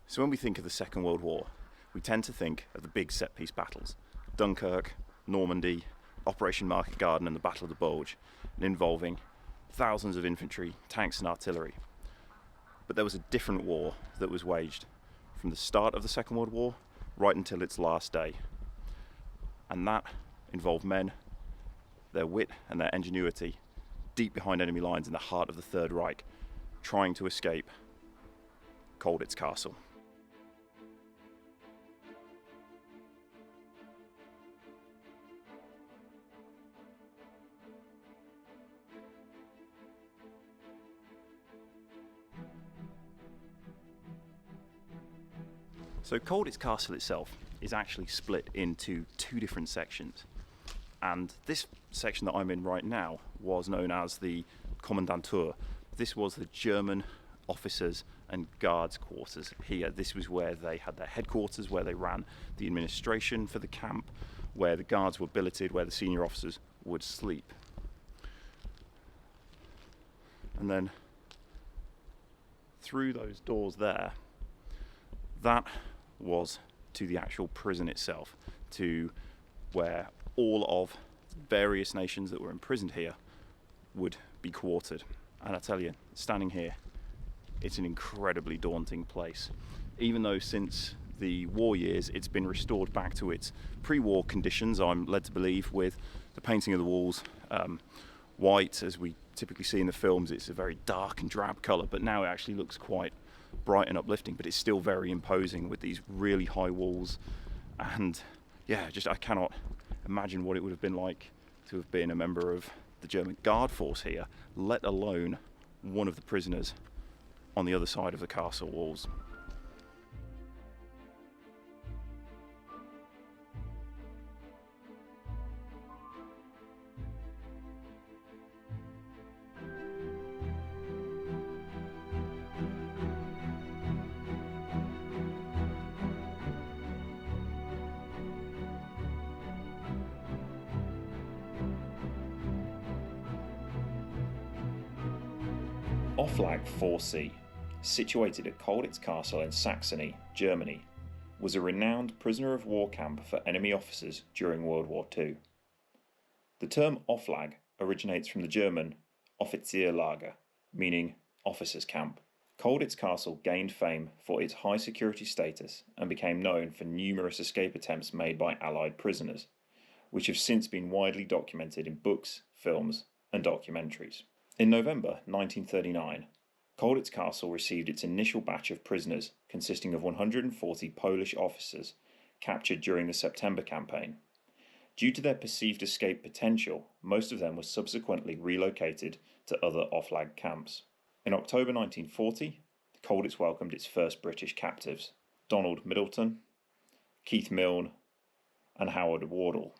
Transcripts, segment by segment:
So when we think of the Second World War, we tend to think of the big set-piece battles. Dunkirk, Normandy, Operation Market Garden and the Battle of the Bulge, and involving thousands of infantry, tanks and artillery. But there was a different war that was waged from the start of the Second World War right until its last day. And that involved men, their wit and their ingenuity, deep behind enemy lines in the heart of the Third Reich, trying to escape Colditz Castle. So Colditz Castle itself is actually split into two different sections, and this section that I'm in right now was known as the Kommandantur. This was the German officers and guards quarters here. This was where they had their headquarters, where they ran the administration for the camp, where the guards were billeted, where the senior officers would sleep. And then through those doors there, that was to the actual prison itself, to where all of various nations that were imprisoned here would be quartered. And I tell you, standing here, it's an incredibly daunting place. Even though since the war years it's been restored back to its pre-war conditions, I'm led to believe, with the painting of the walls white, as we typically see in the films. It's a very dark and drab colour, but now it actually looks quite bright and uplifting, but it's still very imposing with these really high walls. And yeah, just I cannot imagine what it would have been like to have been a member of the German guard force here, let alone one of the prisoners on the other side of the castle walls. Offlag 4C, situated at Colditz Castle in Saxony, Germany, was a renowned prisoner of war camp for enemy officers during World War II. The term Offlag originates from the German Offizierlager, meaning officers' camp. Colditz Castle gained fame for its high security status and became known for numerous escape attempts made by Allied prisoners, which have since been widely documented in books, films, and documentaries. In November 1939, Colditz Castle received its initial batch of prisoners, consisting of 140 Polish officers captured during the September campaign. Due to their perceived escape potential, most of them were subsequently relocated to other Offlag camps. In October 1940, Colditz welcomed its first British captives, Donald Middleton, Keith Milne, and Howard Wardle.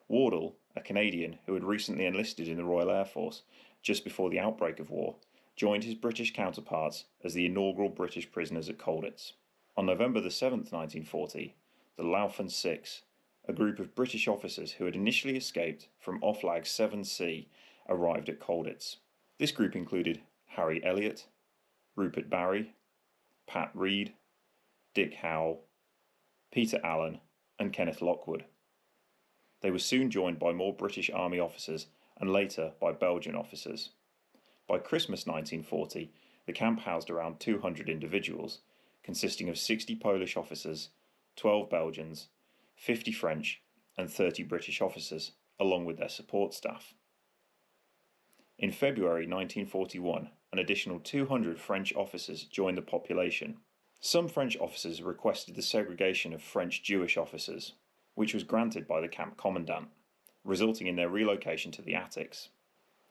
Wardle, a Canadian who had recently enlisted in the Royal Air Force just before the outbreak of war, joined his British counterparts as the inaugural British prisoners at Colditz. On November 7, 1940, the Laufen Six, a group of British officers who had initially escaped from Offlag 7C, arrived at Colditz. This group included Harry Elliott, Rupert Barry, Pat Reid, Dick Howell, Peter Allen, and Kenneth Lockwood. They were soon joined by more British Army officers and later by Belgian officers. By Christmas 1940, the camp housed around 200 individuals, consisting of 60 Polish officers, 12 Belgians, 50 French, and 30 British officers, along with their support staff. In February 1941, an additional 200 French officers joined the population. Some French officers requested the segregation of French Jewish officers, which was granted by the camp commandant, resulting in their relocation to the attics.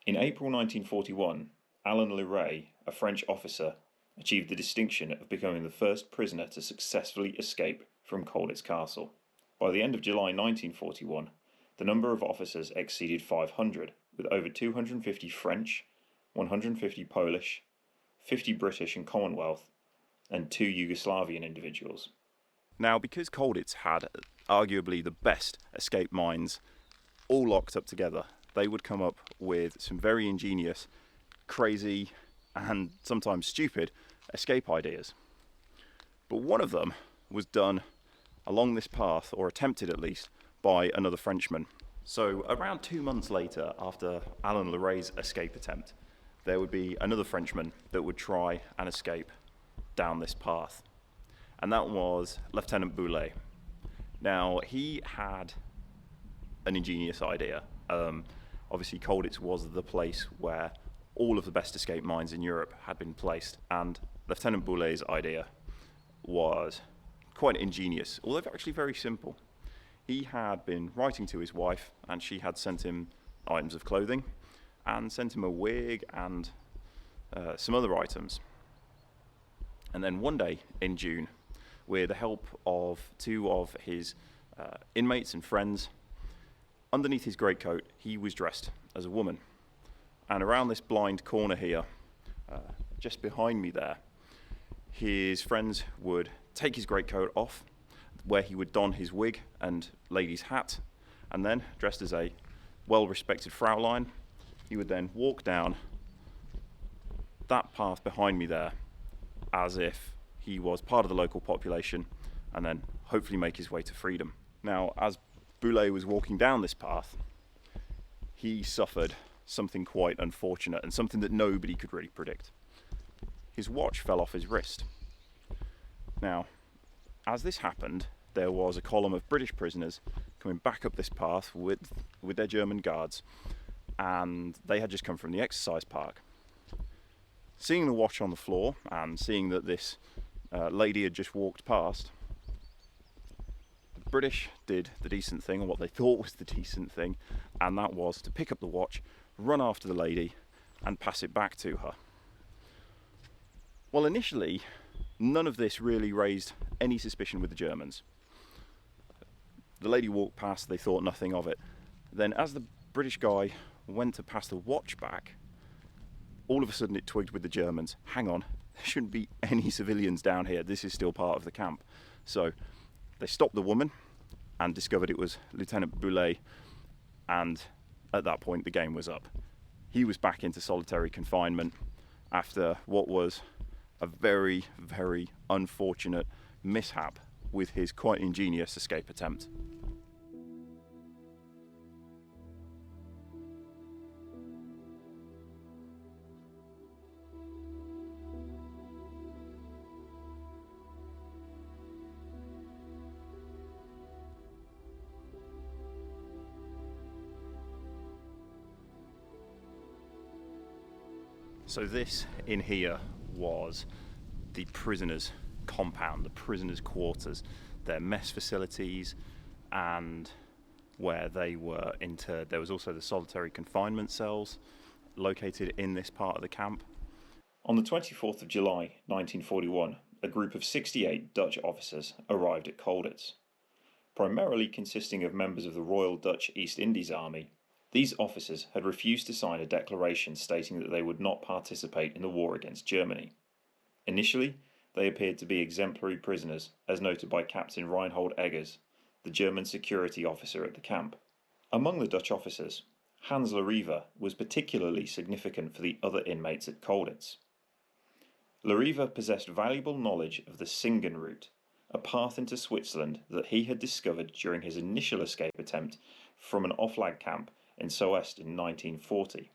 In April 1941, Alain Leray, a French officer, achieved the distinction of becoming the first prisoner to successfully escape from Colditz Castle. By the end of July 1941, the number of officers exceeded 500, with over 250 French, 150 Polish, 50 British and Commonwealth, and 2 Yugoslavian individuals. Now, because Colditz had arguably the best escape minds all locked up together, they would come up with some very ingenious, crazy, and sometimes stupid escape ideas. But one of them was done along this path, or attempted at least, by another Frenchman. So around 2 months later, after Alan Laray's escape attempt, there would be another Frenchman that would try and escape down this path. And that was Lieutenant Boulet. Now, he had an ingenious idea. Obviously, Colditz was the place where all of the best escape mines in Europe had been placed, and Lieutenant Boulet's idea was quite ingenious, although actually very simple. He had been writing to his wife, and she had sent him items of clothing, and sent him a wig and some other items. And then one day in June, with the help of two of his inmates and friends, underneath his greatcoat, he was dressed as a woman. And around this blind corner here, just behind me there, his friends would take his greatcoat off, where he would don his wig and lady's hat, and then, dressed as a well-respected Fraulein, he would then walk down that path behind me there as if he was part of the local population, and then hopefully make his way to freedom. Now, as Boulet was walking down this path, he suffered something quite unfortunate and something that nobody could really predict. His watch fell off his wrist. Now, as this happened, there was a column of British prisoners coming back up this path with their German guards, and they had just come from the exercise park. Seeing the watch on the floor and seeing that this lady had just walked past, the British did the decent thing, or what they thought was the decent thing, and that was to pick up the watch, run after the lady, and pass it back to her. Well, initially, none of this really raised any suspicion with the Germans. The lady walked past, they thought nothing of it. Then as the British guy went to pass the watch back, all of a sudden it twigged with the Germans, hang on, there shouldn't be any civilians down here, this is still part of the camp. So they stopped the woman and discovered it was Lieutenant Boulet, and at that point the game was up. He was back into solitary confinement after what was a very, very unfortunate mishap with his quite ingenious escape attempt. So this in here was the prisoners' compound, the prisoners' quarters, their mess facilities, and where they were interred. There was also the solitary confinement cells located in this part of the camp. On the 24th of July 1941, a group of 68 Dutch officers arrived at Colditz. Primarily consisting of members of the Royal Dutch East Indies Army, these officers had refused to sign a declaration stating that they would not participate in the war against Germany. Initially, they appeared to be exemplary prisoners, as noted by Captain Reinhold Eggers, the German security officer at the camp. Among the Dutch officers, Hans Larive was particularly significant for the other inmates at Colditz. Larive possessed valuable knowledge of the Singen route, a path into Switzerland that he had discovered during his initial escape attempt from an Oflag camp in Soest in 1940.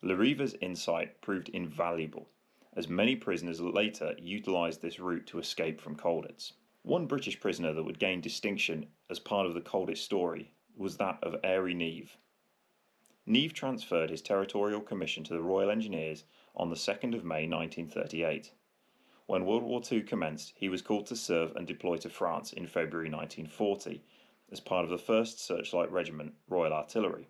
Larive's insight proved invaluable, as many prisoners later utilised this route to escape from Colditz. One British prisoner that would gain distinction as part of the Colditz story was that of Airy Neave. Neave transferred his territorial commission to the Royal Engineers on the 2nd of May 1938. When World War II commenced, he was called to serve and deploy to France in February 1940 as part of the 1st Searchlight Regiment, Royal Artillery.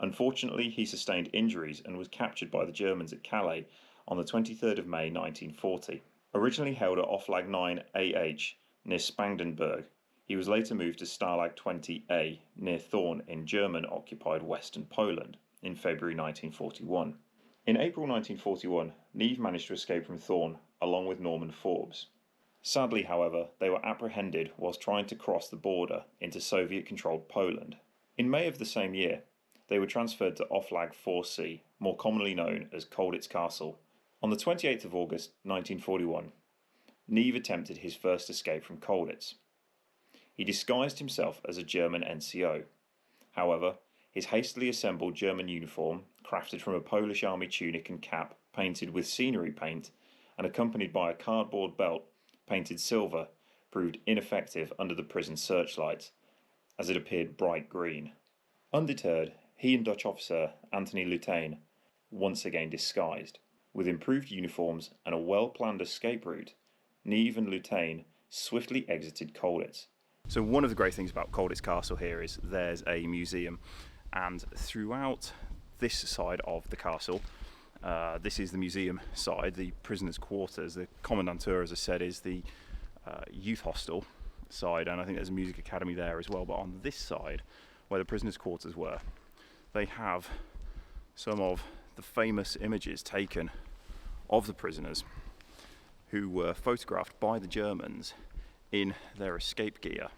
Unfortunately, he sustained injuries and was captured by the Germans at Calais on the 23rd of May 1940. Originally held at Oflag 9 AH near Spangenberg, he was later moved to Stalag 20A near Thorn in German-occupied western Poland in February 1941. In April 1941, Neave managed to escape from Thorn along with Norman Forbes. Sadly, however, they were apprehended whilst trying to cross the border into Soviet-controlled Poland. In May of the same year, they were transferred to Oflag 4C, more commonly known as Colditz Castle. On the 28th of August 1941, Neave attempted his first escape from Colditz. He disguised himself as a German NCO. However, his hastily assembled German uniform, crafted from a Polish army tunic and cap painted with scenery paint and accompanied by a cardboard belt painted silver, proved ineffective under the prison searchlights, as it appeared bright green. Undeterred, he and Dutch officer Anthony Lutane, once again disguised. With improved uniforms and a well-planned escape route, Neave and Lutane swiftly exited Colditz. So one of the great things about Colditz Castle here is there's a museum, and throughout this side of the castle, this is the museum side, the prisoners' quarters. The commandantur, as I said, is the youth hostel side, and I think there's a music academy there as well. But on this side, where the prisoners' quarters were, they have some of the famous images taken of the prisoners who were photographed by the Germans in their escape gear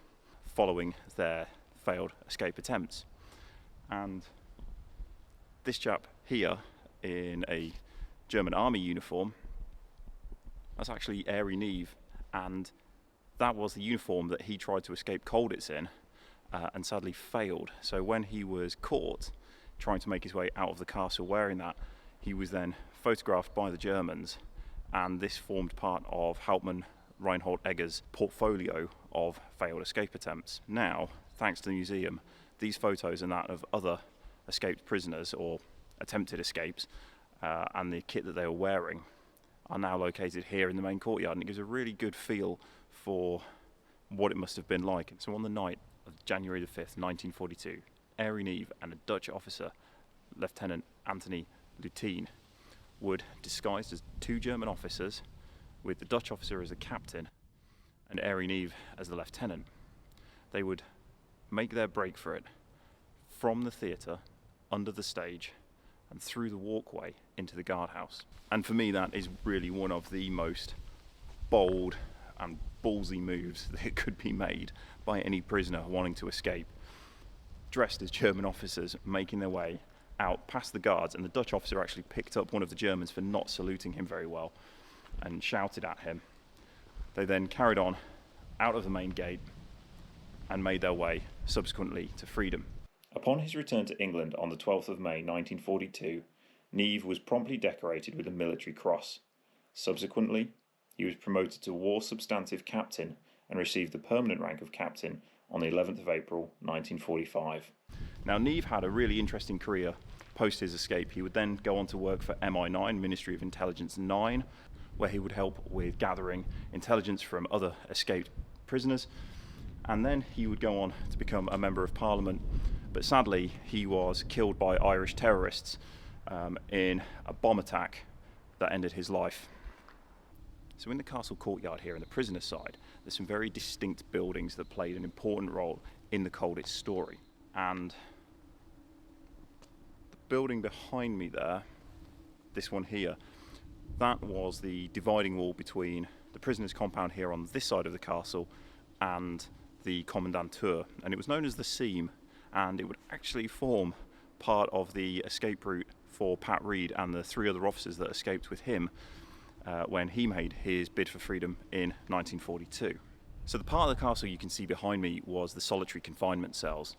following their failed escape attempts. And this chap here in a German army uniform, that's actually Airy Neave, and that was the uniform that he tried to escape Colditz in and sadly failed. So when he was caught trying to make his way out of the castle wearing that, he was then photographed by the Germans, and this formed part of Hauptmann Reinhold Egger's portfolio of failed escape attempts. Now, thanks to the museum, these photos and that of other escaped prisoners or attempted escapes and the kit that they were wearing are now located here in the main courtyard, and it gives a really good feel for what it must have been like. So on the night of January the 5th, 1942, Airy Neave and a Dutch officer, Lieutenant Anthony Lutine, would, disguised as two German officers, with the Dutch officer as the captain and Airy Neave as the lieutenant, they would make their break for it from the theatre, under the stage, and through the walkway into the guardhouse. And for me, that is really one of the most bold and ballsy moves that could be made by any prisoner wanting to escape. Dressed as German officers, making their way out past the guards, and the Dutch officer actually picked up one of the Germans for not saluting him very well and shouted at him. They then carried on out of the main gate and made their way subsequently to freedom. Upon his return to England on the 12th of May 1942, Neave was promptly decorated with a military cross. Subsequently, he was promoted to War Substantive Captain and received the permanent rank of Captain on the 11th of April 1945. Now, Neave had a really interesting career post his escape. He would then go on to work for MI9, Ministry of Intelligence 9, where he would help with gathering intelligence from other escaped prisoners. And then he would go on to become a member of Parliament. But sadly, he was killed by Irish terrorists in a bomb attack that ended his life. So in the castle courtyard here, in the prisoner side, there's some very distinct buildings that played an important role in the Colditz story. And the building behind me there, this one here, that was the dividing wall between the prisoners' compound here on this side of the castle and the commandantur. And it was known as the seam, and it would actually form part of the escape route for Pat Reid and the three other officers that escaped with him when he made his bid for freedom in 1942. So the part of the castle you can see behind me was the solitary confinement cells,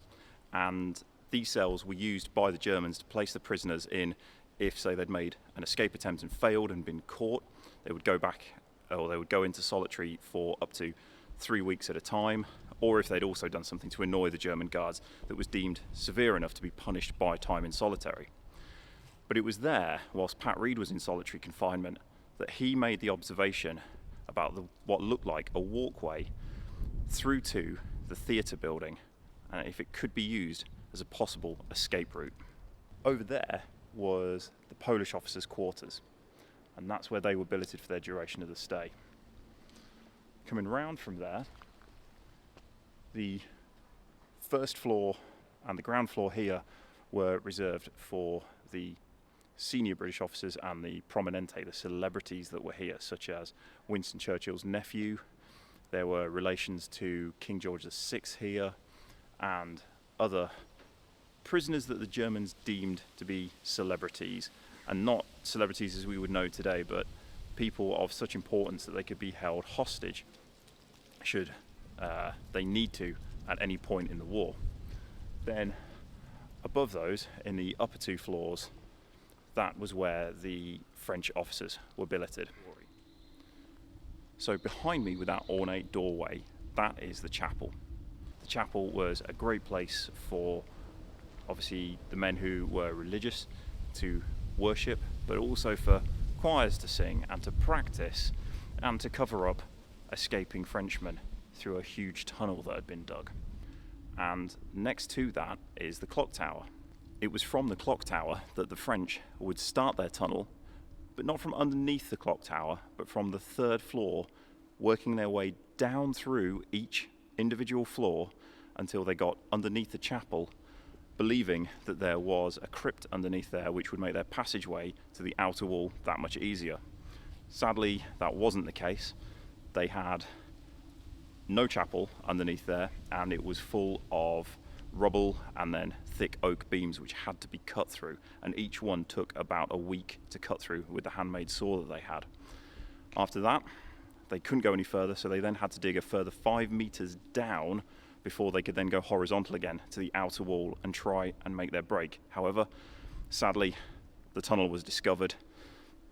and these cells were used by the Germans to place the prisoners in if, say, they'd made an escape attempt and failed and been caught. They would go back, or they would go into solitary for up to 3 weeks at a time, or if they'd also done something to annoy the German guards that was deemed severe enough to be punished by time in solitary. But it was there, whilst Pat Reid was in solitary confinement, that he made the observation about what looked like a walkway through to the theatre building, and if it could be used as a possible escape route. Over there was the Polish officers' quarters, and that's where they were billeted for their duration of the stay. Coming round from there, the first floor and the ground floor here were reserved for the senior British officers and the Prominente, the celebrities that were here, such as Winston Churchill's nephew. There were relations to King George VI here, and other prisoners that the Germans deemed to be celebrities, and not celebrities as we would know today, but people of such importance that they could be held hostage should they need to at any point in the war. Then above those, in the upper two floors, that was where the French officers were billeted. So behind me with that ornate doorway, that is the chapel. The chapel was a great place for obviously the men who were religious to worship, but also for choirs to sing and to practice and to cover up escaping Frenchmen through a huge tunnel that had been dug. And next to that is the clock tower. It was from the clock tower that the French would start their tunnel, but not from underneath the clock tower, but from the third floor, working their way down through each individual floor until they got underneath the chapel, believing that there was a crypt underneath there which would make their passageway to the outer wall that much easier. Sadly, that wasn't the case. They had no chapel underneath there, and it was full of rubble and then thick oak beams which had to be cut through, and each one took about a week to cut through with the handmade saw that they had. After that, they couldn't go any further, so they then had to dig a further 5 meters down before they could then go horizontal again to the outer wall and try and make their break. However, sadly, the tunnel was discovered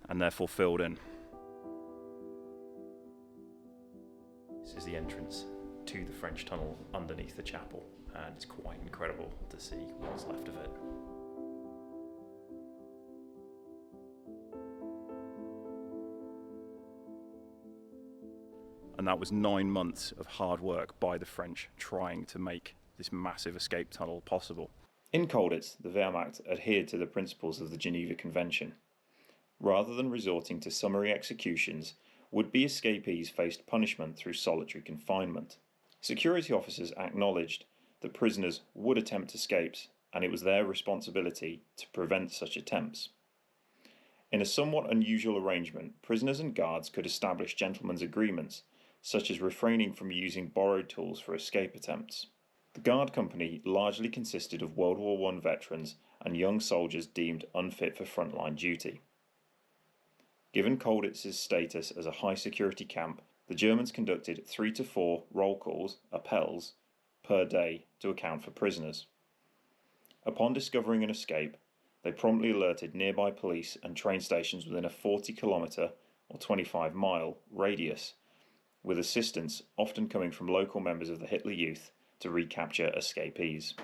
and therefore filled in. This is the entrance to the French tunnel underneath the chapel, and it's quite incredible to see what's left of it. And that was 9 months of hard work by the French trying to make this massive escape tunnel possible. In Colditz, the Wehrmacht adhered to the principles of the Geneva Convention. Rather than resorting to summary executions, would-be escapees faced punishment through solitary confinement. Security officers acknowledged that prisoners would attempt escapes, and it was their responsibility to prevent such attempts. In a somewhat unusual arrangement, prisoners and guards could establish gentlemen's agreements, such as refraining from using borrowed tools for escape attempts. The guard company largely consisted of World War I veterans and young soldiers deemed unfit for frontline duty. Given Colditz's status as a high-security camp, the Germans conducted 3 to 4 roll calls, appels, per day to account for prisoners. Upon discovering an escape, they promptly alerted nearby police and train stations within a 40-kilometre or 25-mile radius, with assistance often coming from local members of the Hitler Youth to recapture escapees.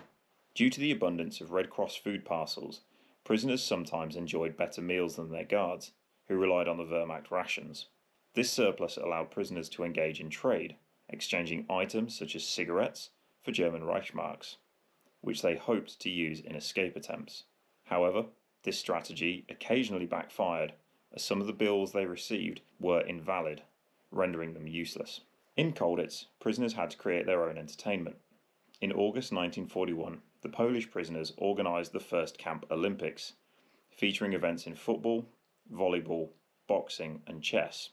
Due to the abundance of Red Cross food parcels, prisoners sometimes enjoyed better meals than their guards, who relied on the Wehrmacht rations. This surplus allowed prisoners to engage in trade, exchanging items such as cigarettes for German Reichsmarks, which they hoped to use in escape attempts. However, this strategy occasionally backfired, as some of the bills they received were invalid, rendering them useless. In Colditz, prisoners had to create their own entertainment. In August 1941, the Polish prisoners organised the first Camp Olympics, featuring events in football, volleyball, boxing and chess.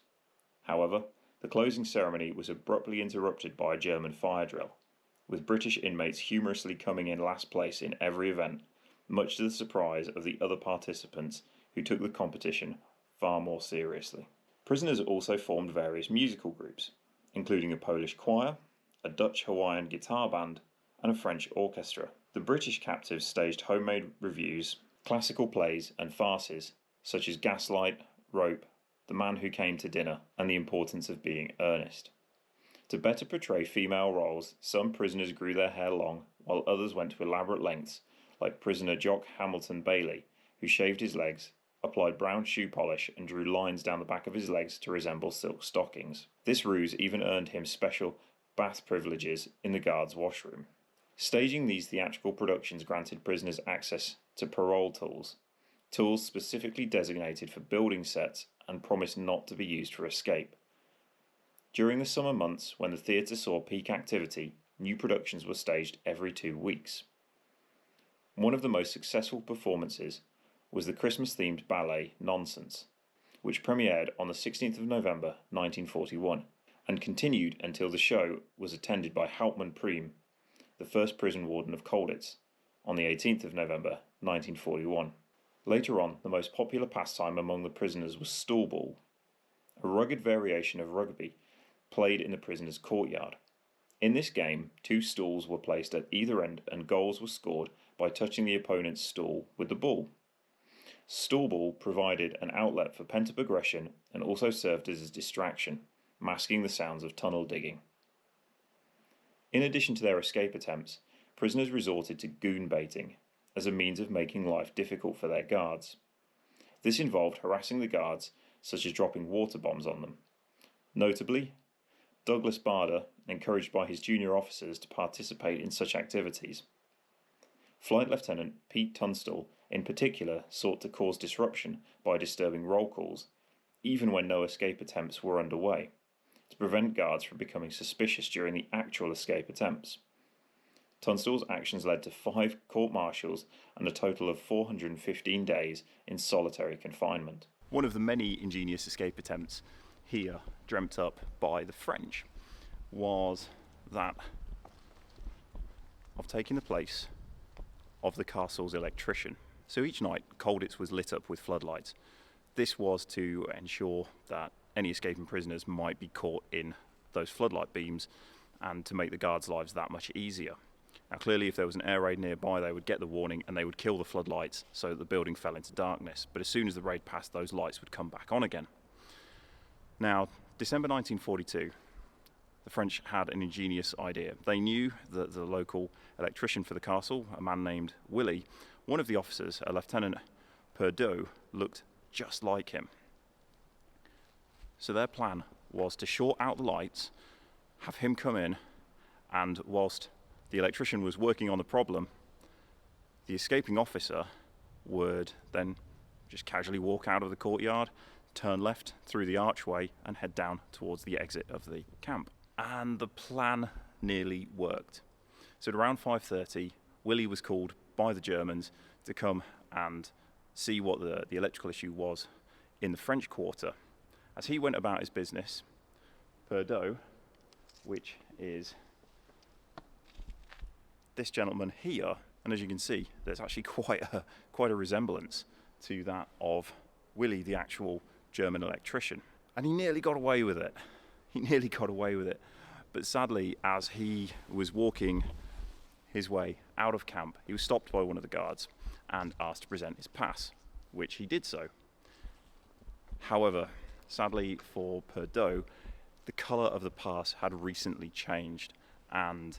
However, the closing ceremony was abruptly interrupted by a German fire drill, with British inmates humorously coming in last place in every event, much to the surprise of the other participants who took the competition far more seriously. Prisoners also formed various musical groups, including a Polish choir, a Dutch-Hawaiian guitar band, and a French orchestra. The British captives staged homemade revues, classical plays and farces, such as Gaslight, Rope, The Man Who Came to Dinner, and The Importance of Being Earnest. To better portray female roles, some prisoners grew their hair long, while others went to elaborate lengths, like prisoner Jock Hamilton Bailey, who shaved his legs, applied brown shoe polish, and drew lines down the back of his legs to resemble silk stockings. This ruse even earned him special bath privileges in the guards' washroom. Staging these theatrical productions granted prisoners access to parole tools, tools specifically designated for building sets and promised not to be used for escape. During the summer months, when the theatre saw peak activity, new productions were staged every 2 weeks. One of the most successful performances was the Christmas-themed ballet Nonsense, which premiered on the 16th of November 1941 and continued until the show was attended by Hauptmann Priem, the first prison warden of Colditz, on the 18th of November 1941. Later on, the most popular pastime among the prisoners was stool ball. a rugged variation of rugby played in the prisoner's courtyard. In this game, 2 stools were placed at either end and goals were scored by touching the opponent's stool with the ball. Stool ball provided an outlet for pent-up aggression and also served as a distraction, masking the sounds of tunnel digging. In addition to their escape attempts, prisoners resorted to goon baiting as a means of making life difficult for their guards. This involved harassing the guards, such as dropping water bombs on them. Notably, Douglas Bader encouraged by his junior officers to participate in such activities. Flight Lieutenant Pete Tunstall, in particular, sought to cause disruption by disturbing roll calls, even when no escape attempts were underway, to prevent guards from becoming suspicious during the actual escape attempts. Tunstall's actions led to 5 court-martials and a total of 415 days in solitary confinement. One of the many ingenious escape attempts here dreamt up by the French was that of taking the place of the castle's electrician. So each night, Colditz was lit up with floodlights. This was to ensure that any escaping prisoners might be caught in those floodlight beams and to make the guards' lives that much easier. Now clearly if there was an air raid nearby, they would get the warning and they would kill the floodlights so that the building fell into darkness. But as soon as the raid passed, those lights would come back on again. Now, December 1942, the French had an ingenious idea. They knew that the local electrician for the castle, a man named Willie, one of the officers, a Lieutenant POW, looked just like him. So their plan was to short out the lights, have him come in, and whilst the electrician was working on the problem, the escaping officer would then just casually walk out of the courtyard, turn left through the archway and head down towards the exit of the camp. And the plan nearly worked. So at around 5:30, Willie was called by the Germans to come and see what the electrical issue was in the French quarter. As he went about his business, POW, which is this gentleman here, and as you can see, there's actually quite a resemblance to that of Willie, the actual German electrician. And he nearly got away with it. But sadly, as he was walking his way out of camp, he was stopped by one of the guards and asked to present his pass, which he did so. However, sadly for POW, the colour of the pass had recently changed, and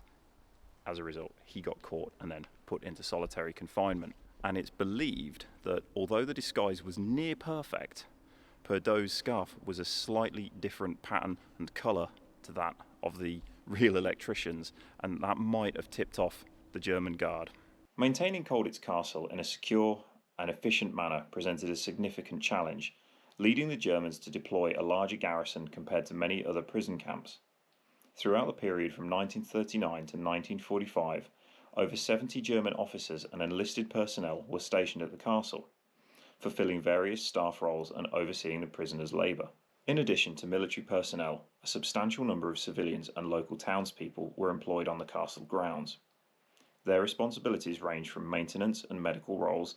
as a result, he got caught and then put into solitary confinement. And it's believed that although the disguise was near perfect, POW's scarf was a slightly different pattern and colour to that of the real electricians, and that might have tipped off the German guard. Maintaining Colditz Castle in a secure and efficient manner presented a significant challenge, leading the Germans to deploy a larger garrison compared to many other prison camps. Throughout the period from 1939 to 1945, over 70 German officers and enlisted personnel were stationed at the castle, fulfilling various staff roles and overseeing the prisoners' labour. In addition to military personnel, a substantial number of civilians and local townspeople were employed on the castle grounds. Their responsibilities ranged from maintenance and medical roles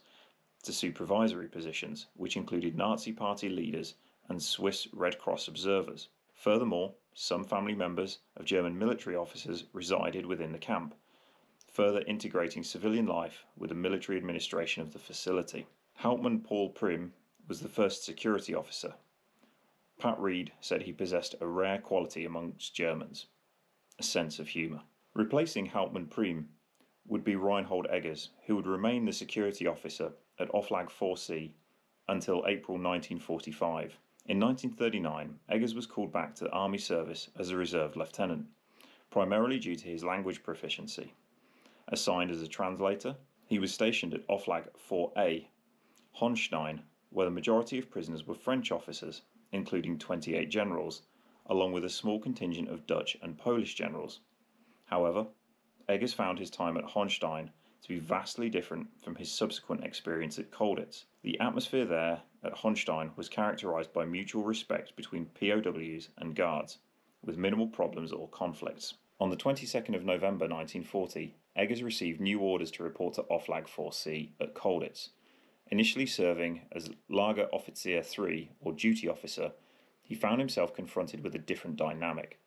to supervisory positions, which included Nazi Party leaders and Swiss Red Cross observers. Furthermore, some family members of German military officers resided within the camp, further integrating civilian life with the military administration of the facility. Hauptmann Paul Prim was the first security officer. Pat Reid said he possessed a rare quality amongst Germans, a sense of humour. Replacing Hauptmann Prim would be Reinhold Eggers, who would remain the security officer at Oflag 4C until April 1945. In 1939, Eggers was called back to the army service as a reserve lieutenant, primarily due to his language proficiency. Assigned as a translator, he was stationed at Oflag 4A, Honstein, where the majority of prisoners were French officers, including 28 generals, along with a small contingent of Dutch and Polish generals. However, Eggers found his time at Honstein to be vastly different from his subsequent experience at Colditz. The atmosphere there at Honstein was characterized by mutual respect between POWs and guards, with minimal problems or conflicts. On the 22nd of November 1940, Eggers received new orders to report to Oflag 4C at Colditz, initially serving as Lager Offizier 3 or duty officer he found himself confronted with a different dynamic.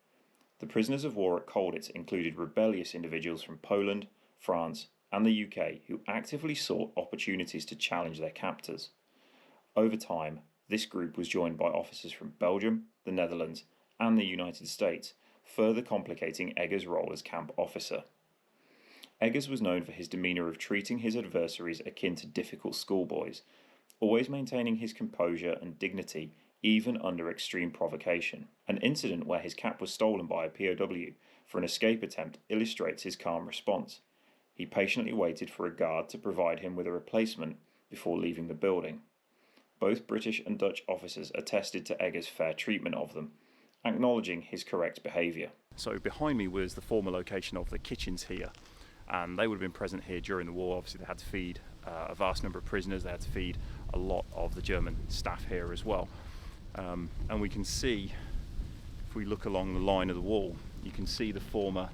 The prisoners of war at Colditz included rebellious individuals from Poland, France, and the UK who actively sought opportunities to challenge their captors. Over time, this group was joined by officers from Belgium, the Netherlands, and the United States, further complicating Egger's role as camp officer. Eggers was known for his demeanour of treating his adversaries akin to difficult schoolboys, always maintaining his composure and dignity even under extreme provocation. An incident where his cap was stolen by a POW for an escape attempt illustrates his calm response. He patiently waited for a guard to provide him with a replacement before leaving the building. Both British and Dutch officers attested to Eggers' fair treatment of them, acknowledging his correct behaviour. So behind me was the former location of the kitchens here, and they would have been present here during the war. Obviously they had to feed a vast number of prisoners, they had to feed a lot of the German staff here as well. And we can see, if we look along the line of the wall, you can see the former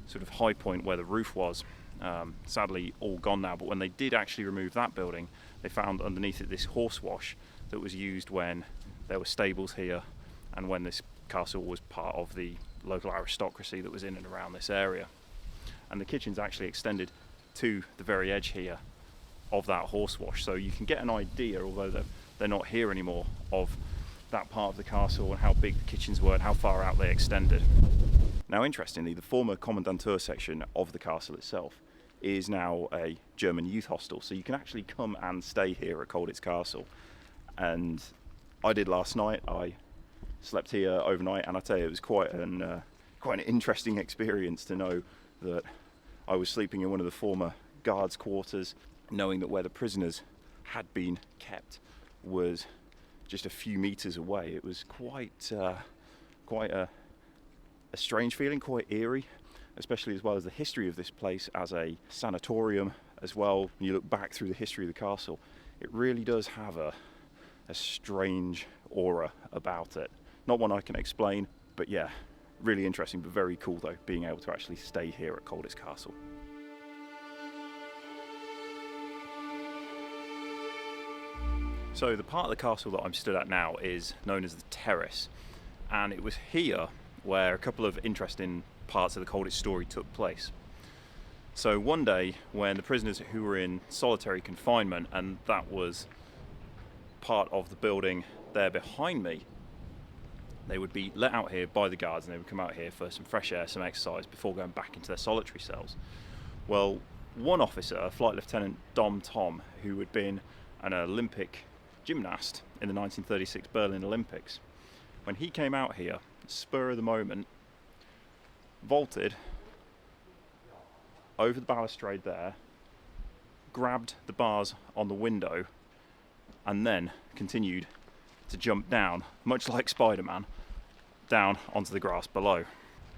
sort of high point where the roof was. Sadly all gone now, but when they did actually remove that building, they found underneath it this horse wash that was used when there were stables here and when this castle was part of the local aristocracy that was in and around this area. And the kitchens actually extended to the very edge here of that horse wash, so you can get an idea, although they're not here anymore, of that part of the castle and how big the kitchens were and how far out they extended. Now interestingly, the former commandantur section of the castle itself is now a German youth hostel, so you can actually come and stay here at Colditz Castle. And I did last night. I slept here overnight, and I tell you, it was quite an interesting experience to know that I was sleeping in one of the former guards' quarters, knowing that where the prisoners had been kept was just a few meters away. It was quite a strange feeling, quite eerie, especially as well as the history of this place as a sanatorium as well. When you look back through the history of the castle, it really does have a strange aura about it. Not one I can explain, but yeah, really interesting, but very cool though, being able to actually stay here at Colditz Castle. So the part of the castle that I'm stood at now is known as the terrace, and it was here where a couple of interesting parts of the Colditz story took place. So one day when the prisoners who were in solitary confinement, and that was part of the building there behind me, they would be let out here by the guards and they would come out here for some fresh air, some exercise before going back into their solitary cells. Well, one officer, Flight Lieutenant Dom Tom, who had been an Olympic gymnast in the 1936 Berlin Olympics, when he came out here, spur of the moment, vaulted over the balustrade there, grabbed the bars on the window, and then continued to jump down, much like Spider-Man, down onto the grass below.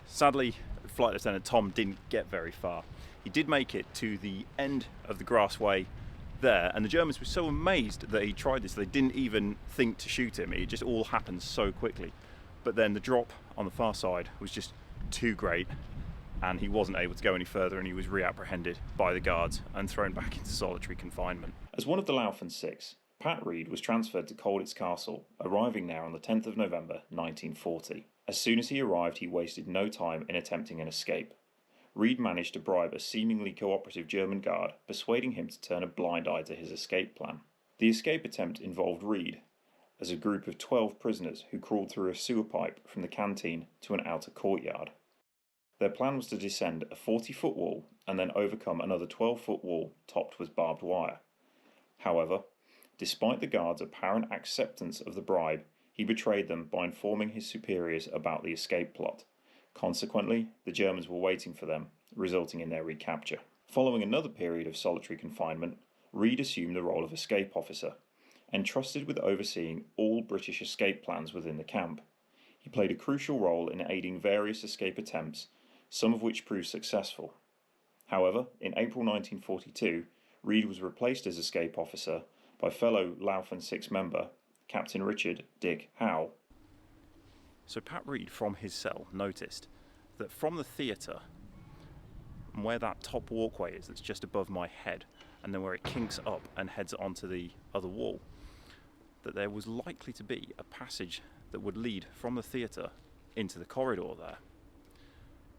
Sadly, Flight Lieutenant Tom didn't get very far. He did make it to the end of the grassway there, and the Germans were so amazed that he tried this, they didn't even think to shoot him. It just all happened so quickly. But then the drop on the far side was just too great, and he wasn't able to go any further, and he was reapprehended by the guards and thrown back into solitary confinement. As one of the Laufen Six, Pat Reid was transferred to Colditz Castle, arriving there on the 10th of November 1940. As soon as he arrived, he wasted no time in attempting an escape. Reid managed to bribe a seemingly cooperative German guard, persuading him to turn a blind eye to his escape plan. The escape attempt involved Reid as a group of 12 prisoners who crawled through a sewer pipe from the canteen to an outer courtyard. Their plan was to descend a 40-foot wall and then overcome another 12-foot wall topped with barbed wire. However, despite the guards' apparent acceptance of the bribe, he betrayed them by informing his superiors about the escape plot. Consequently, the Germans were waiting for them, resulting in their recapture. Following another period of solitary confinement, Reid assumed the role of escape officer, entrusted with overseeing all British escape plans within the camp. He played a crucial role in aiding various escape attempts, some of which proved successful. However, in April 1942, Reid was replaced as escape officer by fellow Laufen Six member, Captain Richard Dick Howe. So Pat Reid from his cell noticed that from the theatre, and where that top walkway is that's just above my head, and then where it kinks up and heads onto the other wall, that there was likely to be a passage that would lead from the theatre into the corridor there.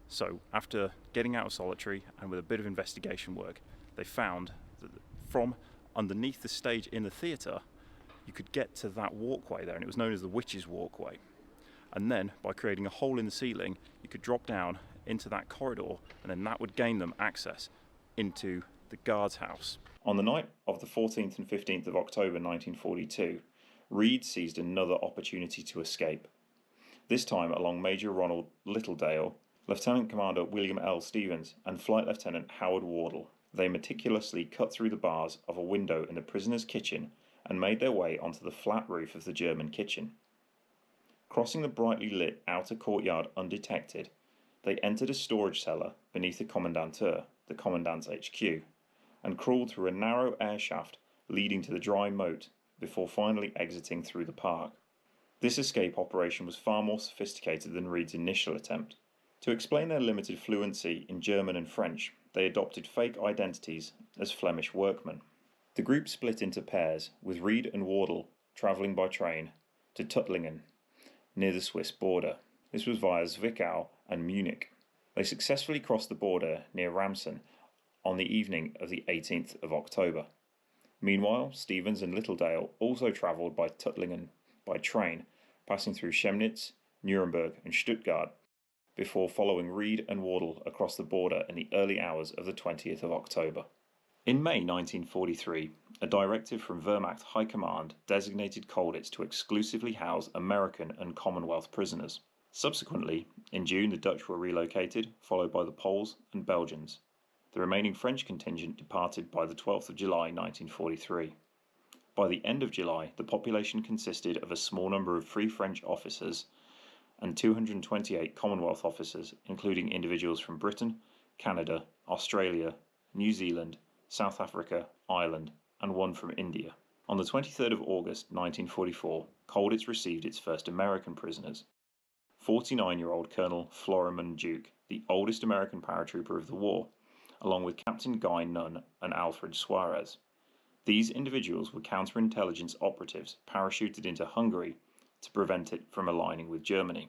So, after getting out of solitary and with a bit of investigation work, they found that from underneath the stage in the theatre, you could get to that walkway there, and it was known as the Witch's Walkway. And then, by creating a hole in the ceiling, you could drop down into that corridor, and then that would gain them access into the guard's house. On the night of the 14th and 15th of October 1942, Reid seized another opportunity to escape. This time along Major Ronald Littledale, Lieutenant Commander William L. Stevens, and Flight Lieutenant Howard Wardle. They meticulously cut through the bars of a window in the prisoner's kitchen and made their way onto the flat roof of the German kitchen. Crossing the brightly lit outer courtyard undetected, they entered a storage cellar beneath the Kommandantur, the Commandant's HQ, and crawled through a narrow air shaft leading to the dry moat before finally exiting through the park. This escape operation was far more sophisticated than Reid's initial attempt. To explain their limited fluency in German and French, they adopted fake identities as Flemish workmen. The group split into pairs, with Reid and Wardle travelling by train to Tuttlingen, near the Swiss border. This was via Zwickau and Munich. They successfully crossed the border near Ramsen on the evening of the 18th of October. Meanwhile, Stevens and Littledale also travelled by Tuttlingen by train, passing through Chemnitz, Nuremberg and Stuttgart, before following Reid and Wardle across the border in the early hours of the 20th of October. In May 1943, a directive from Wehrmacht High Command designated Colditz to exclusively house American and Commonwealth prisoners. Subsequently, in June the Dutch were relocated, followed by the Poles and Belgians. The remaining French contingent departed by the 12th of July 1943. By the end of July, the population consisted of a small number of free French officers and 228 Commonwealth officers, including individuals from Britain, Canada, Australia, New Zealand, South Africa, Ireland, and one from India. On the 23rd of August 1944, Colditz received its first American prisoners. 49-year-old Colonel Florimond Duke, the oldest American paratrooper of the war, along with Captain Guy Nunn and Alfred Suarez. These individuals were counterintelligence operatives parachuted into Hungary to prevent it from aligning with Germany.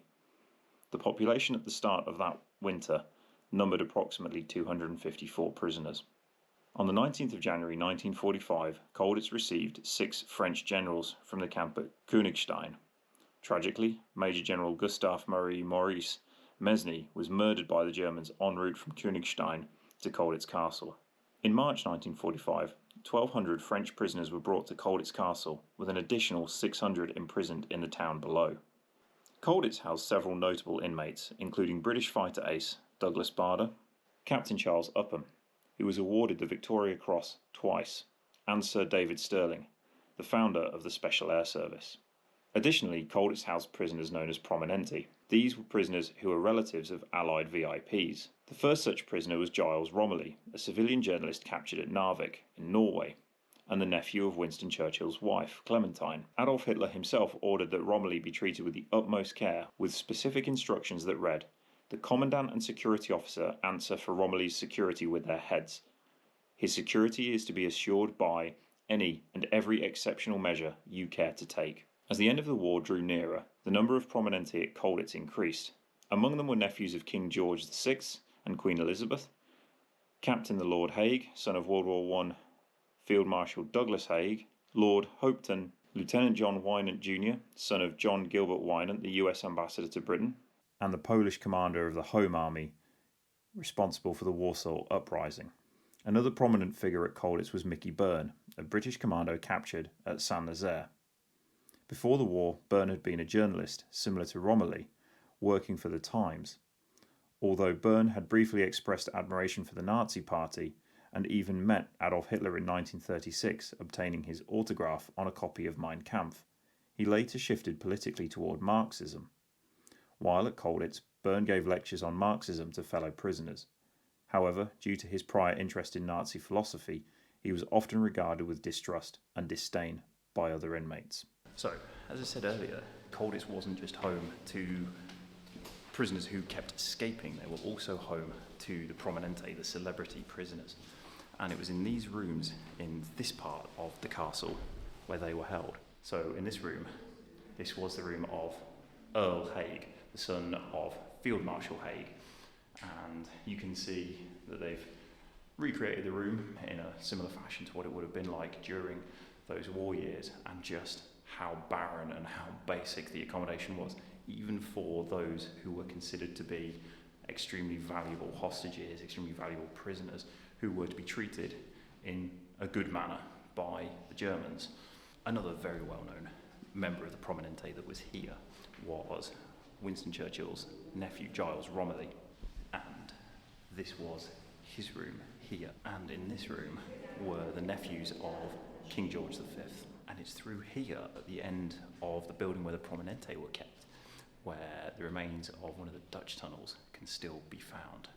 The population at the start of that winter numbered approximately 254 prisoners. On the 19th of January 1945, Colditz received 6 French generals from the camp at Königstein. Tragically, Major General Gustave Marie Maurice Mesny was murdered by the Germans en route from Königstein to Colditz Castle. In March 1945, 1,200 French prisoners were brought to Colditz Castle, with an additional 600 imprisoned in the town below. Colditz housed several notable inmates, including British fighter ace Douglas Bader, Captain Charles Upham, who was awarded the Victoria Cross twice, and Sir David Stirling, the founder of the Special Air Service. Additionally, Colditz housed prisoners known as Prominente. These were prisoners who were relatives of Allied VIPs. The first such prisoner was Giles Romilly, a civilian journalist captured at Narvik in Norway, and the nephew of Winston Churchill's wife, Clementine. Adolf Hitler himself ordered that Romilly be treated with the utmost care, with specific instructions that read, "The commandant and security officer answer for Romilly's security with their heads. His security is to be assured by any and every exceptional measure you care to take." As the end of the war drew nearer, the number of Prominente at Colditz increased. Among them were nephews of King George VI and Queen Elizabeth, Captain the Lord Haig, son of World War I Field Marshal Douglas Haig, Lord Hopetoun, Lieutenant John Wynant Jr., son of John Gilbert Wynant, the US Ambassador to Britain, and the Polish commander of the Home Army, responsible for the Warsaw Uprising. Another prominent figure at Colditz was Mickey Byrne, a British commando captured at Saint-Nazaire. Before the war, Byrne had been a journalist, similar to Romilly, working for the Times. Although Byrne had briefly expressed admiration for the Nazi Party and even met Adolf Hitler in 1936, obtaining his autograph on a copy of Mein Kampf, he later shifted politically toward Marxism. While at Colditz, Byrne gave lectures on Marxism to fellow prisoners. However, due to his prior interest in Nazi philosophy, he was often regarded with distrust and disdain by other inmates. So, as I said earlier, Colditz wasn't just home to prisoners who kept escaping, they were also home to the Prominente, the celebrity prisoners. And it was in these rooms, in this part of the castle, where they were held. So in this room, this was the room of Earl Haig, the son of Field Marshal Haig. And you can see that they've recreated the room in a similar fashion to what it would have been like during those war years, and just how barren and how basic the accommodation was, even for those who were considered to be extremely valuable hostages, extremely valuable prisoners, who were to be treated in a good manner by the Germans. Another very well-known member of the Prominente that was here was Winston Churchill's nephew, Giles Romilly, and this was his room here. And in this room were the nephews of King George V. And it's through here, at the end of the building where the Prominente were kept, where the remains of one of the Dutch tunnels can still be found.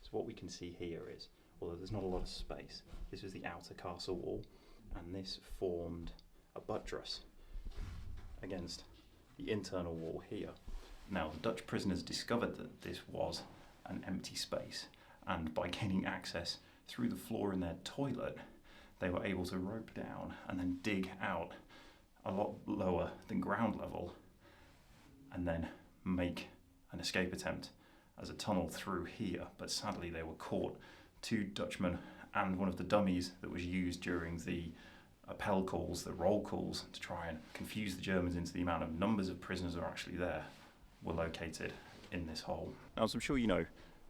So what we can see here is, although there's not a lot of space, this was the outer castle wall, and this formed a buttress against the internal wall here. Now, the Dutch prisoners discovered that this was an empty space, and by gaining access through the floor in their toilet, they were able to rope down and then dig out a lot lower than ground level, and then make an escape attempt as a tunnel through here. But sadly they were caught, 2 Dutchmen and one of the dummies that was used during the appel calls, the roll calls, to try and confuse the Germans into the amount of numbers of prisoners that are actually there, were located in this hole. Now, as I'm sure you know,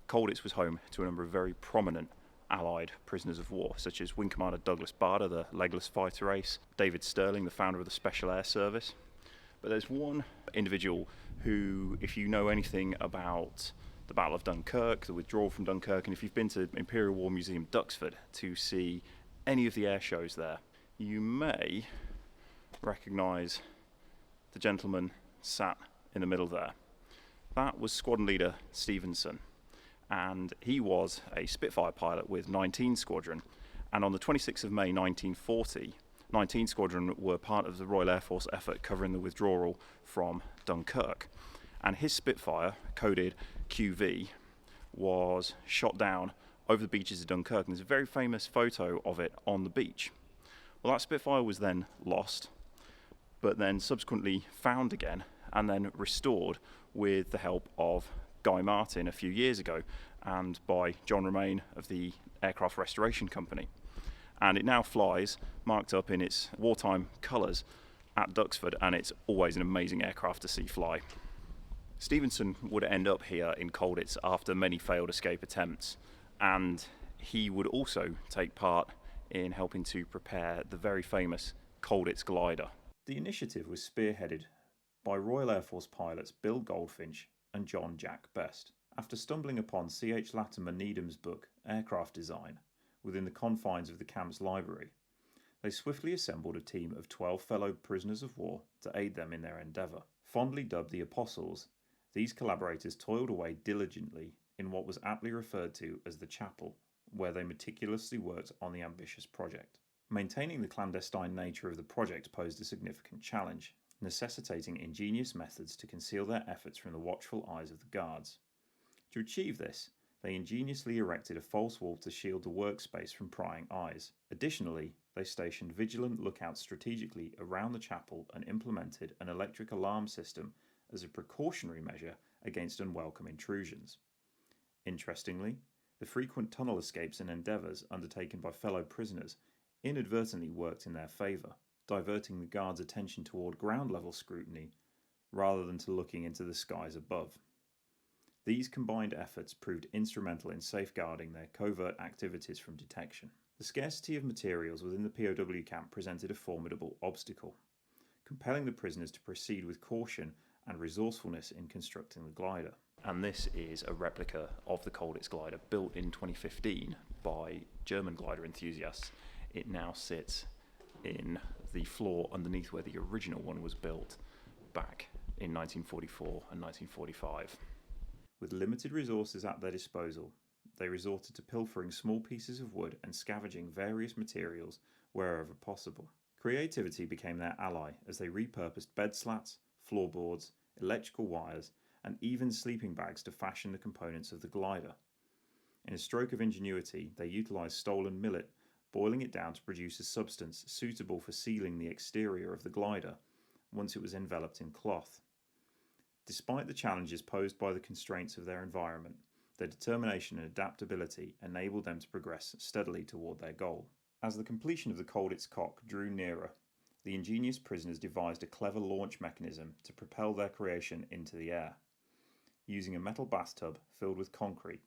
Colditz was home to a number of very prominent Allied prisoners of war, such as Wing Commander Douglas Bader, the legless fighter ace, David Stirling, the founder of the Special Air Service. But there's one individual who, if you know anything about the Battle of Dunkirk, the withdrawal from Dunkirk, and if you've been to Imperial War Museum Duxford to see any of the air shows there, you may recognise the gentleman sat in the middle there. That was Squadron Leader Stevenson, and he was a Spitfire pilot with 19 Squadron, and on the 26th of May 1940, 19 Squadron were part of the Royal Air Force effort covering the withdrawal from Dunkirk. And his Spitfire, coded QV, was shot down over the beaches of Dunkirk, and there's a very famous photo of it on the beach. Well, that Spitfire was then lost, but then subsequently found again and then restored with the help of Guy Martin a few years ago and by John Romaine of the Aircraft Restoration Company. And it now flies, marked up in its wartime colours, at Duxford, and it's always an amazing aircraft to see fly. Stevenson would end up here in Colditz after many failed escape attempts, and he would also take part in helping to prepare the very famous Colditz glider. The initiative was spearheaded by Royal Air Force pilots Bill Goldfinch and John Jack Best. After stumbling upon C.H. Latimer Needham's book, Aircraft Design, within the confines of the camp's library, they swiftly assembled a team of 12 fellow prisoners of war to aid them in their endeavour. Fondly dubbed the Apostles, these collaborators toiled away diligently in what was aptly referred to as the chapel, where they meticulously worked on the ambitious project. Maintaining the clandestine nature of the project posed a significant challenge, necessitating ingenious methods to conceal their efforts from the watchful eyes of the guards. To achieve this, they ingeniously erected a false wall to shield the workspace from prying eyes. Additionally, they stationed vigilant lookouts strategically around the chapel and implemented an electric alarm system as a precautionary measure against unwelcome intrusions. Interestingly, the frequent tunnel escapes and endeavours undertaken by fellow prisoners inadvertently worked in their favour, diverting the guards' attention toward ground-level scrutiny rather than to looking into the skies above. These combined efforts proved instrumental in safeguarding their covert activities from detection. The scarcity of materials within the POW camp presented a formidable obstacle, compelling the prisoners to proceed with caution and resourcefulness in constructing the glider. And this is a replica of the Colditz glider built in 2015 by German glider enthusiasts. It now sits in the floor underneath where the original one was built back in 1944 and 1945. With limited resources at their disposal, they resorted to pilfering small pieces of wood and scavenging various materials wherever possible. Creativity became their ally as they repurposed bed slats, floorboards, electrical wires, and even sleeping bags to fashion the components of the glider. In a stroke of ingenuity, they utilised stolen millet, boiling it down to produce a substance suitable for sealing the exterior of the glider once it was enveloped in cloth. Despite the challenges posed by the constraints of their environment, their determination and adaptability enabled them to progress steadily toward their goal. As the completion of the Colditz cock drew nearer, the ingenious prisoners devised a clever launch mechanism to propel their creation into the air. Using a metal bathtub filled with concrete,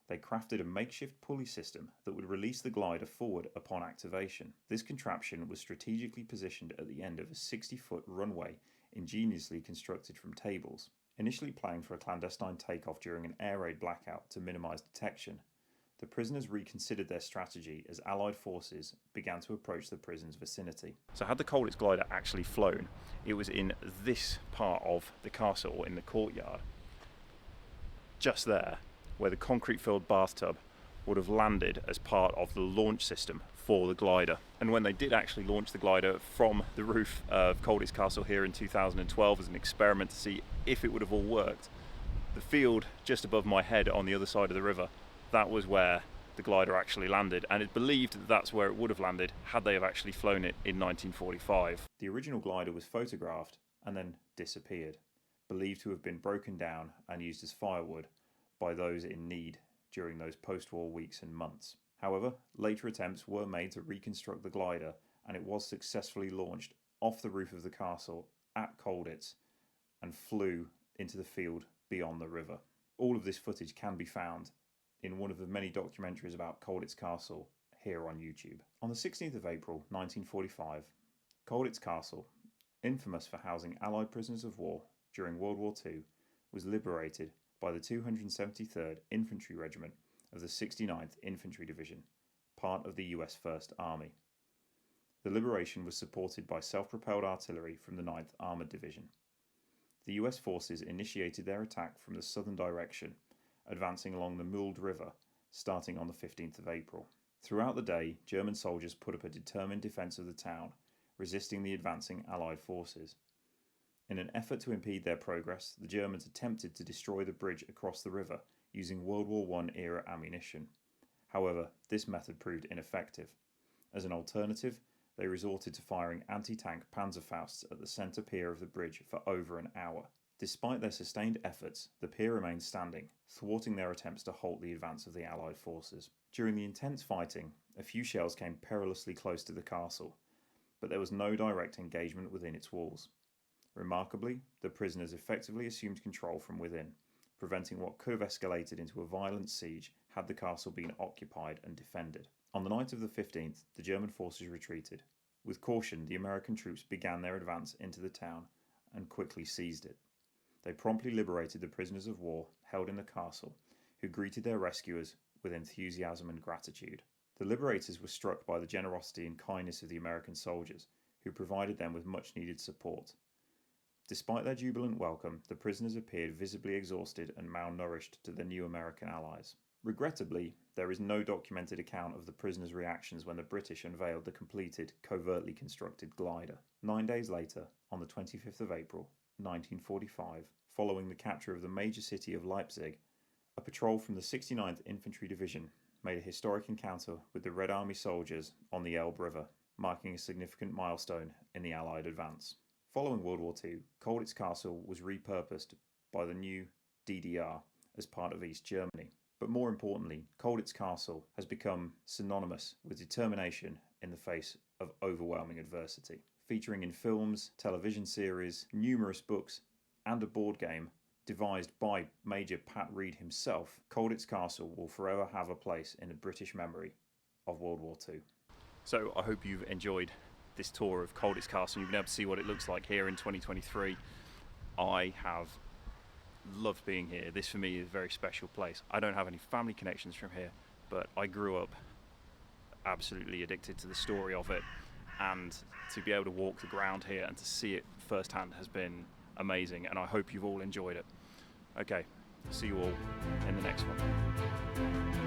they crafted a makeshift pulley system that would release the glider forward upon activation. This contraption was strategically positioned at the end of a 60-foot runway ingeniously constructed from tables. Initially planned for a clandestine takeoff during an air raid blackout to minimise detection, the prisoners reconsidered their strategy as Allied forces began to approach the prison's vicinity. So had the Colditz glider actually flown, it was in this part of the castle, in the courtyard, just there, where the concrete-filled bathtub would have landed as part of the launch system for the glider. And when they did actually launch the glider from the roof of Colditz Castle here in 2012 as an experiment to see if it would have all worked, the field just above my head on the other side of the river, that was where the glider actually landed, and it's believed that that's where it would have landed had they have actually flown it in 1945. The original glider was photographed and then disappeared, believed to have been broken down and used as firewood by those in need during those post-war weeks and months. However, later attempts were made to reconstruct the glider, and it was successfully launched off the roof of the castle at Colditz and flew into the field beyond the river. All of this footage can be found in one of the many documentaries about Colditz Castle here on YouTube. On the 16th of April 1945, Colditz Castle, infamous for housing Allied prisoners of war during World War II, was liberated by the 273rd Infantry Regiment of the 69th Infantry Division, part of the US First Army. The liberation was supported by self-propelled artillery from the 9th Armoured Division. The US forces initiated their attack from the southern direction, advancing along the Mulde River, starting on the 15th of April. Throughout the day, German soldiers put up a determined defence of the town, resisting the advancing Allied forces. In an effort to impede their progress, the Germans attempted to destroy the bridge across the river using World War I era ammunition. However, this method proved ineffective. As an alternative, they resorted to firing anti-tank Panzerfausts at the centre pier of the bridge for over an hour. Despite their sustained efforts, the pier remained standing, thwarting their attempts to halt the advance of the Allied forces. During the intense fighting, a few shells came perilously close to the castle, but there was no direct engagement within its walls. Remarkably, the prisoners effectively assumed control from within, preventing what could have escalated into a violent siege had the castle been occupied and defended. On the night of the 15th, the German forces retreated. With caution, the American troops began their advance into the town and quickly seized it. They promptly liberated the prisoners of war held in the castle, who greeted their rescuers with enthusiasm and gratitude. The liberators were struck by the generosity and kindness of the American soldiers, who provided them with much-needed support. Despite their jubilant welcome, the prisoners appeared visibly exhausted and malnourished to their new American allies. Regrettably, there is no documented account of the prisoners' reactions when the British unveiled the completed, covertly constructed glider. 9 days later, on the 25th of April, 1945, following the capture of the major city of Leipzig, a patrol from the 69th Infantry Division made a historic encounter with the Red Army soldiers on the Elbe River, marking a significant milestone in the Allied advance. Following World War II, Colditz Castle was repurposed by the new DDR as part of East Germany. But more importantly, Colditz Castle has become synonymous with determination in the face of overwhelming adversity. Featuring in films, television series, numerous books, and a board game devised by Major Pat Reid himself, Colditz Castle will forever have a place in the British memory of World War II. So I hope you've enjoyed this tour of Colditz Castle. You've been able to see what it looks like here in 2023. I have loved being here. This for me is a very special place. I don't have any family connections from here, but I grew up absolutely addicted to the story of it, and to be able to walk the ground here and to see it firsthand has been amazing, and I hope you've all enjoyed it. Okay, see you all in the next one.